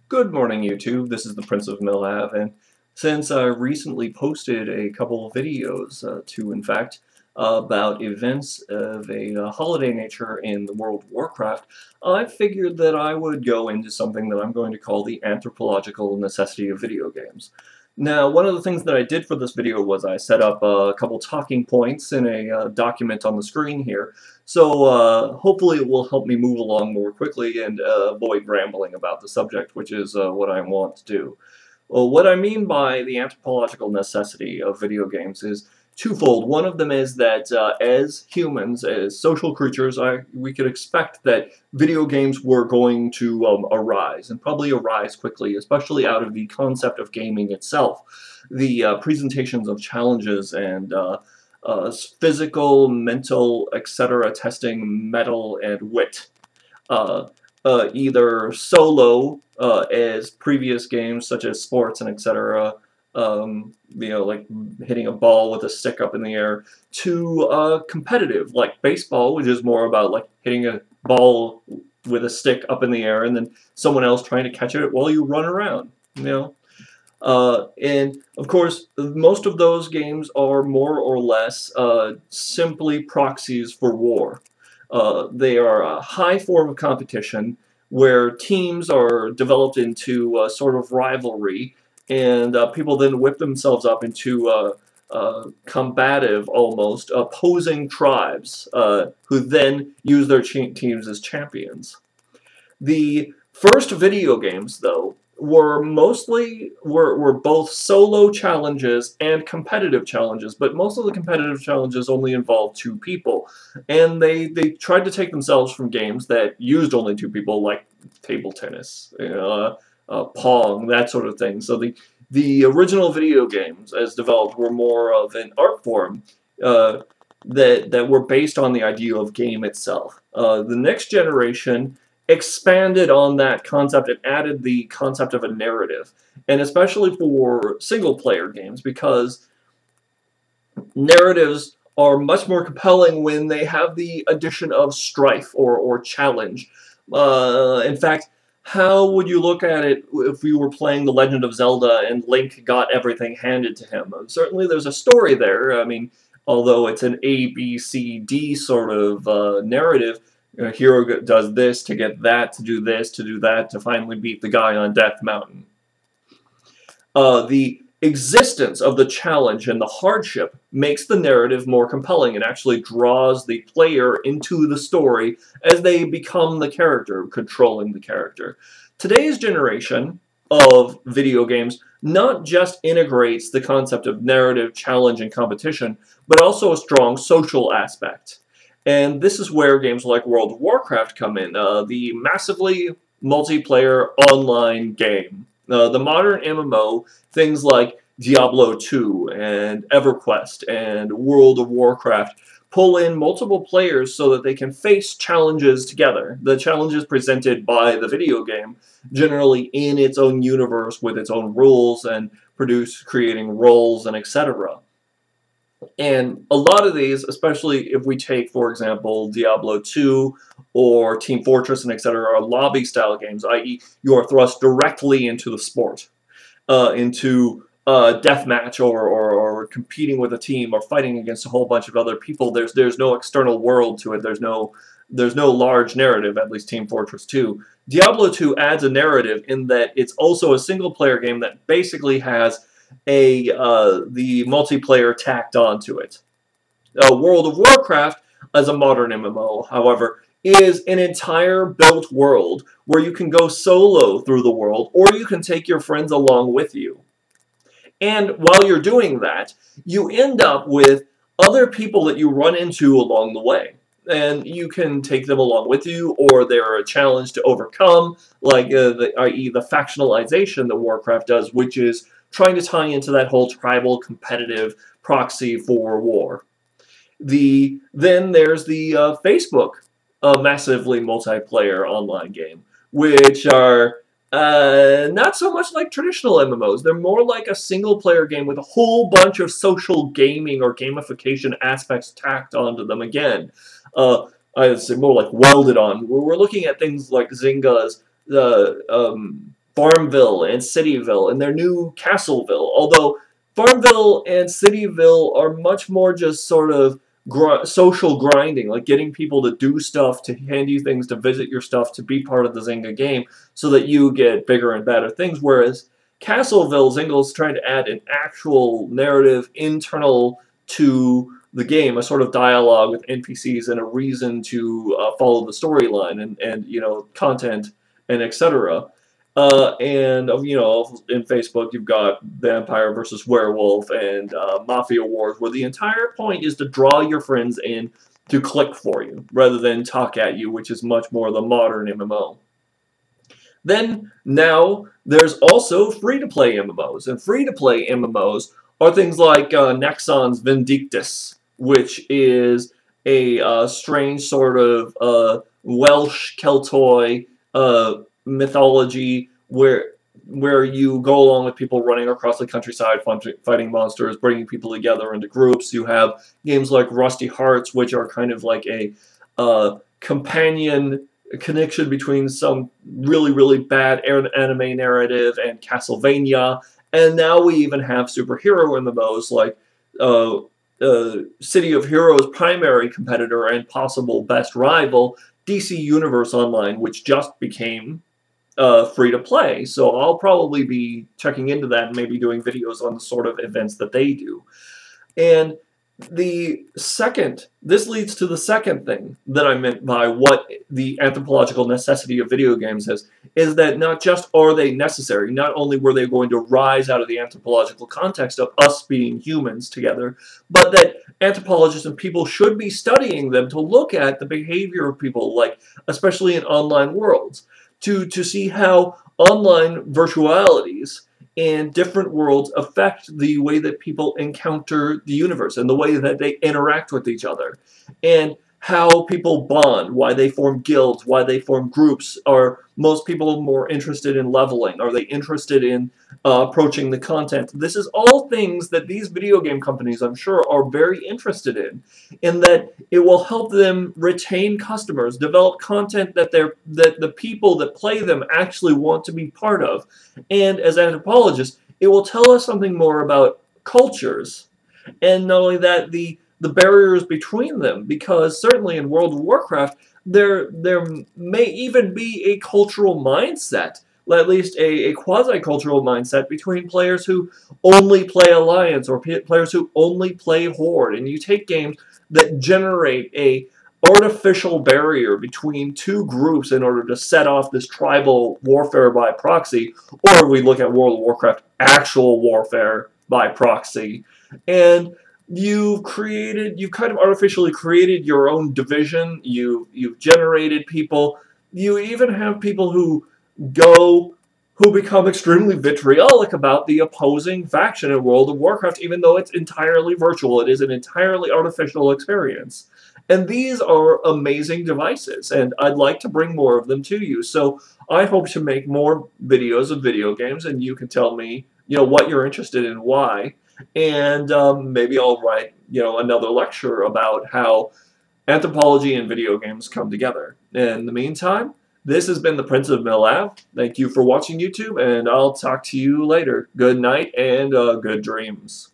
Good morning, YouTube. This is the Prince of Millav, and since I recently posted a couple of videos, two in fact, about events of a holiday nature in the world of Warcraft, I figured that I would go into something that I'm going to call the anthropological necessity of video games. Now, one of the things that I did for this video was I set up a couple talking points in a document on the screen here, so hopefully it will help me move along more quickly and avoid rambling about the subject, which is what I want to do. Well, what I mean by the anthropological necessity of video games is twofold. One of them is that as humans, as social creatures, we could expect that video games were going to arise, and probably arise quickly, especially out of the concept of gaming itself. The presentations of challenges and physical, mental, etc. testing mettle and wit. Either solo, as previous games such as sports and etc., like hitting a ball with a stick up in the air, to competitive, like baseball, which is more about like hitting a ball with a stick up in the air and then someone else trying to catch it while you run around, And, of course, most of those games are more or less simply proxies for war. They are a high form of competition where teams are developed into a sort of rivalry, and people then whip themselves up into combative, almost, opposing tribes who then use their teams as champions. The first video games, though, were both solo challenges and competitive challenges, but most of the competitive challenges only involved two people, and they tried to take themselves from games that used only two people, like table tennis, Pong, that sort of thing. So the original video games, as developed, were more of an art form that were based on the idea of game itself. The next generation expanded on that concept and added the concept of a narrative, and especially for single-player games, because narratives are much more compelling when they have the addition of strife or challenge. In fact, how would you look at it if you were playing The Legend of Zelda and Link got everything handed to him? Certainly there's a story there. I mean, although it's an A, B, C, D sort of narrative, hero does this to get that, to do this, to do that, to finally beat the guy on Death Mountain. The existence of the challenge and the hardship makes the narrative more compelling and actually draws the player into the story as they become the character, controlling the character. Today's generation of video games not just integrates the concept of narrative, challenge, and competition, but also a strong social aspect. And this is where games like World of Warcraft come in, the massively multiplayer online game. The modern MMO, things like Diablo 2 and EverQuest and World of Warcraft, pull in multiple players so that they can face challenges together. The challenges presented by the video game, generally in its own universe with its own rules and creating roles and etc. And a lot of these, especially if we take, for example, Diablo 2 or Team Fortress and etc., are lobby-style games, i.e. you are thrust directly into the sport, into deathmatch or competing with a team or fighting against a whole bunch of other people. There's no external world to it. There's no large narrative, at least Team Fortress 2. Diablo 2 adds a narrative in that it's also a single-player game that basically has the multiplayer tacked onto it. World of Warcraft, as a modern MMO, however, is an entire built world where you can go solo through the world, or you can take your friends along with you. And while you're doing that, you end up with other people that you run into along the way. And you can take them along with you, or they're a challenge to overcome, like i.e. the factionalization that Warcraft does, which is trying to tie into that whole tribal competitive proxy for war. Then there's the Facebook massively multiplayer online game, which are not so much like traditional MMOs. They're more like a single-player game with a whole bunch of social gaming or gamification aspects tacked onto them again. I'd say more like welded on. We're looking at things like Zynga's Farmville and Cityville and their new Castleville. Although Farmville and Cityville are much more just sort of social grinding, like getting people to do stuff, to hand you things, to visit your stuff, to be part of the Zynga game so that you get bigger and better things. Whereas Castleville, Zynga is trying to add an actual narrative internal to the game, a sort of dialogue with NPCs and a reason to follow the storyline and you know, content and etc. And you know, in Facebook you've got Vampire versus Werewolf and Mafia Wars, where the entire point is to draw your friends in to click for you rather than talk at you, which is much more the modern MMO. Then now there's also free-to-play MMOs, and free-to-play MMOs are things like Nexon's Vindictus, which is a strange sort of Welsh Keltoi mythology where you go along with people running across the countryside, fighting monsters, bringing people together into groups. You have games like Rusty Hearts, which are kind of like a companion connection between some really, really bad anime narrative and Castlevania. And now we even have superhero MMOs like City of Heroes' primary competitor and possible best rival, DC Universe Online, which just became free-to-play. So I'll probably be checking into that and maybe doing videos on the sort of events that they do. And this leads to the second thing that I meant by what the anthropological necessity of video games is that not just are they necessary, not only were they going to rise out of the anthropological context of us being humans together, but that anthropologists and people should be studying them to look at the behavior of people, like especially in online worlds, to see how online virtualities and different worlds affect the way that people encounter the universe and the way that they interact with each other, and how people bond, why they form guilds, why they form groups. Are most people more interested in leveling? Are they interested in approaching the content? This is all things that these video game companies, I'm sure, are very interested in that it will help them retain customers, develop content that the people that play them actually want to be part of. And as anthropologists, it will tell us something more about cultures, and not only that, the barriers between them, because certainly in World of Warcraft, there may even be a cultural mindset, at least a quasi-cultural mindset, between players who only play Alliance or players who only play Horde. And you take games that generate a artificial barrier between two groups in order to set off this tribal warfare by proxy, or we look at World of Warcraft actual warfare by proxy, and you've kind of artificially created your own division. You've generated people. You even have people who become extremely vitriolic about the opposing faction in World of Warcraft, even though it's entirely virtual. It is an entirely artificial experience. And these are amazing devices, and I'd like to bring more of them to you. So I hope to make more videos of video games, and you can tell me, you know, what you're interested in, why. And maybe I'll write, you know, another lecture about how anthropology and video games come together. In the meantime, this has been the Prince of Mill Thank you for watching YouTube, and I'll talk to you later. Good night and good dreams.